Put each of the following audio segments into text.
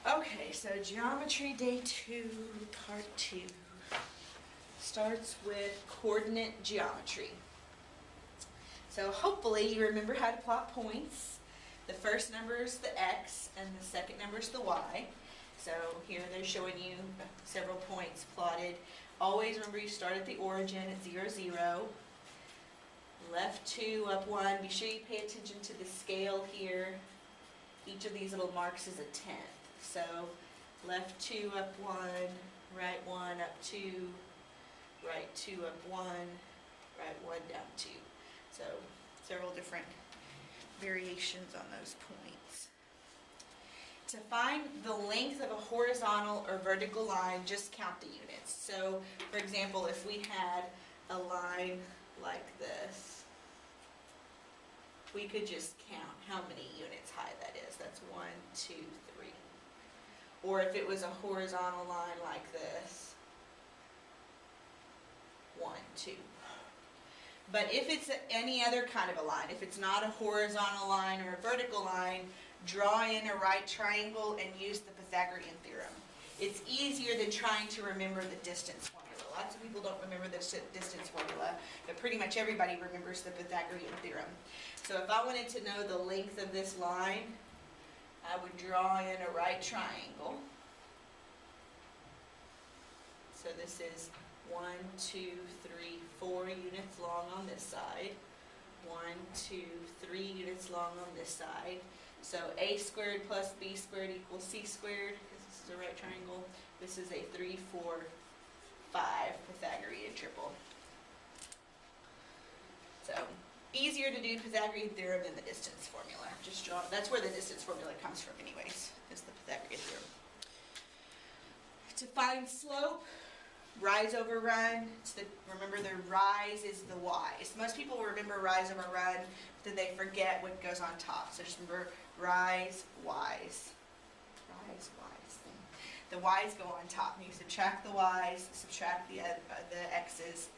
Okay, so Geometry Day 2, Part 2 starts with coordinate geometry. So hopefully you remember how to plot points. The first number is the x and the second number is the y. So here they're showing you several points plotted. Always remember you start at the origin at 0, 0. Left 2, up 1. Be sure you pay attention to the scale here. Each of these little marks is a tenth. So left 2, up 1, right 1, up 2, right 2, up 1, right 1, down 2. So several different variations on those points. To find the length of a horizontal or vertical line, just count the units. So for example, if we had a line like this, we could just count how many units high that is. That's 1, 2, 3. Or if it was a horizontal line like this, 1, 2. But if it's any other kind of a line, if it's not a horizontal line or a vertical line, draw in a right triangle and use the Pythagorean theorem. It's easier than trying to remember the distance formula. Lots of people don't remember the distance formula, but pretty much everybody remembers the Pythagorean theorem. So if I wanted to know the length of this line, I would draw in a right triangle. So this is 1, 2, 3, 4 units long on this side. 1, 2, 3 units long on this side. So a squared plus b squared equals c squared, because this is a right triangle. This is a 3, 4, 5 Pythagorean triple. So easier to do Pythagorean theorem than the distance formula. Just draw. That's where the distance formula comes from anyways, is the Pythagorean theorem. To find slope, rise over run. Remember the rise is the y's. Most people remember rise over run, but then they forget what goes on top. So just remember rise, y's. Rise, y's. The y's go on top. You subtract the y's, subtract the x's.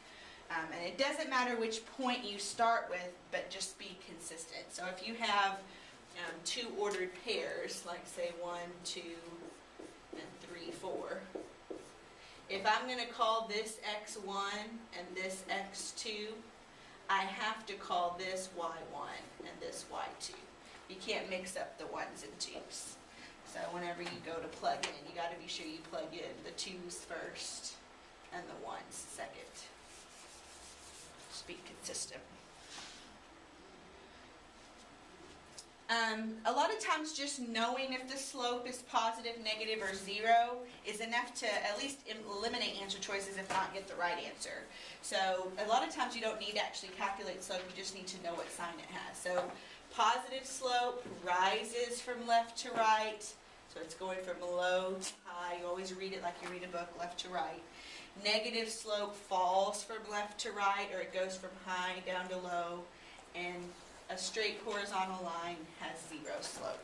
And it doesn't matter which point you start with, but just be consistent. So if you have two ordered pairs, like say 1, 2, and 3, 4. If I'm going to call this x1 and this x2, I have to call this y1 and this y2. You can't mix up the 1s and 2s. So whenever you go to plug in, you got to be sure you plug in the 2s first and the 1s second. Just be consistent. A lot of times just knowing if the slope is positive, negative, or 0 is enough to at least eliminate answer choices, if not get the right answer. So a lot of times you don't need to actually calculate slope, you just need to know what sign it has. So positive slope rises from left to right, so it's going from low to high. You always read it like you read a book, left to right. Negative slope falls from left to right, or it goes from high down to low, and a straight horizontal line has 0 slope.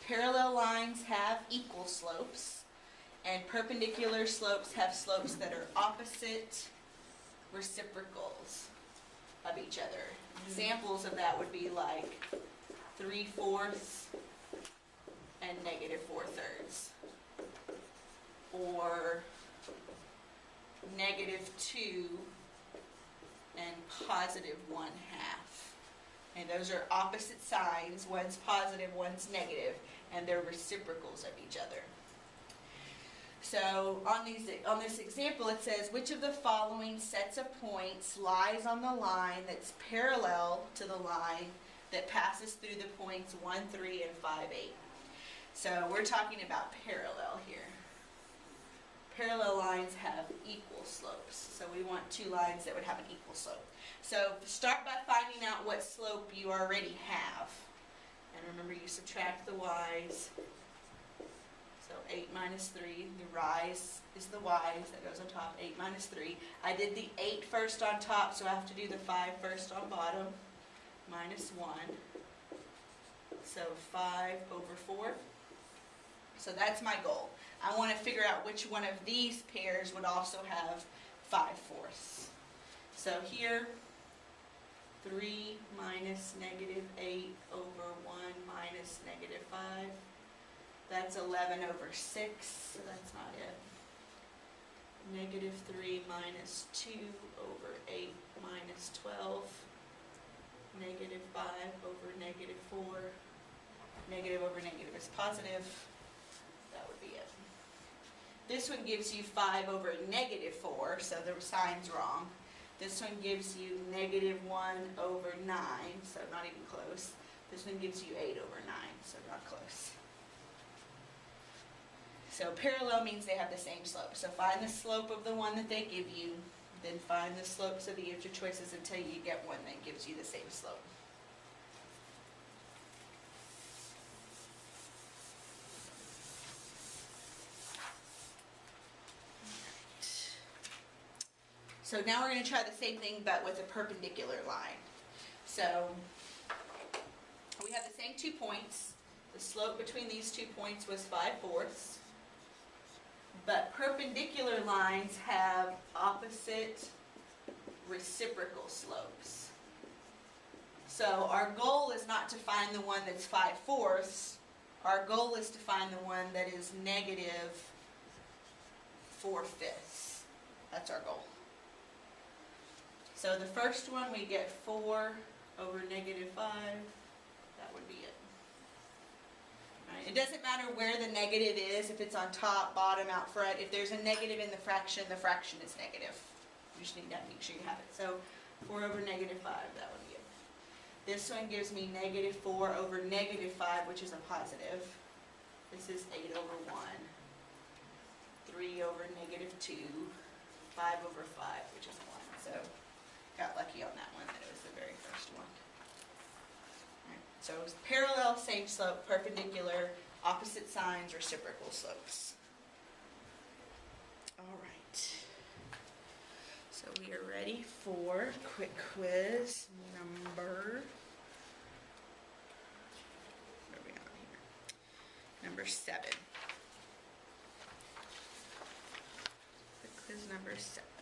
Parallel lines have equal slopes, and perpendicular slopes have slopes that are opposite reciprocals of each other. Examples of that would be like 3/4 and -4/3, or -2 and +1/2. And those are opposite signs. One's positive, one's negative, and they're reciprocals of each other. So on this example, it says, which of the following sets of points lies on the line that's parallel to the line that passes through the points 1, 3, and 5, 8. So we're talking about parallel here. Parallel lines have equal slopes. So we want two lines that would have an equal slope. So start by finding out what slope you already have. And remember, you subtract the y's. So 8 minus 3, the rise is the y's, that goes on top, 8 minus 3. I did the 8 first on top, so I have to do the 5 first on bottom, minus 1. So 5 over 4. So that's my goal. I want to figure out which one of these pairs would also have 5/4. So here, 3 minus negative 8 over 1 minus negative 5. That's 11 over 6, so that's not it. Negative 3 minus 2 over 8 minus 12. Negative 5 over negative 4. Negative over negative is positive. That would be it. This one gives you 5 over negative 4, so the sign's wrong. This one gives you negative 1 over 9, so not even close. This one gives you 8 over 9, so not close. So parallel means they have the same slope. So find the slope of the one that they give you, then find the slopes of the answer choices until you get one that gives you the same slope. So now we're going to try the same thing but with a perpendicular line. So we have the same 2 points. The slope between these 2 points was 5/4. But perpendicular lines have opposite reciprocal slopes. So our goal is not to find the one that's 5/4. Our goal is to find the one that is negative 4/5. That's our goal. So the first one we get 4 over negative 5. That would be it. Right. It doesn't matter where the negative is, if it's on top, bottom, out front. If there's a negative in the fraction is negative. You just need to make sure you have it. So 4 over negative 5, that would be it. This one gives me negative 4 over negative 5, which is a positive. This is 8 over 1. 3 over negative 2. 5 over 5, which is 1. So got lucky on that one, that it was the very first one. Right. So it was parallel, same slope, perpendicular, opposite signs, reciprocal slopes. All right. So we are ready for quick quiz number, what are we on here? Number 7. Quick quiz number 7.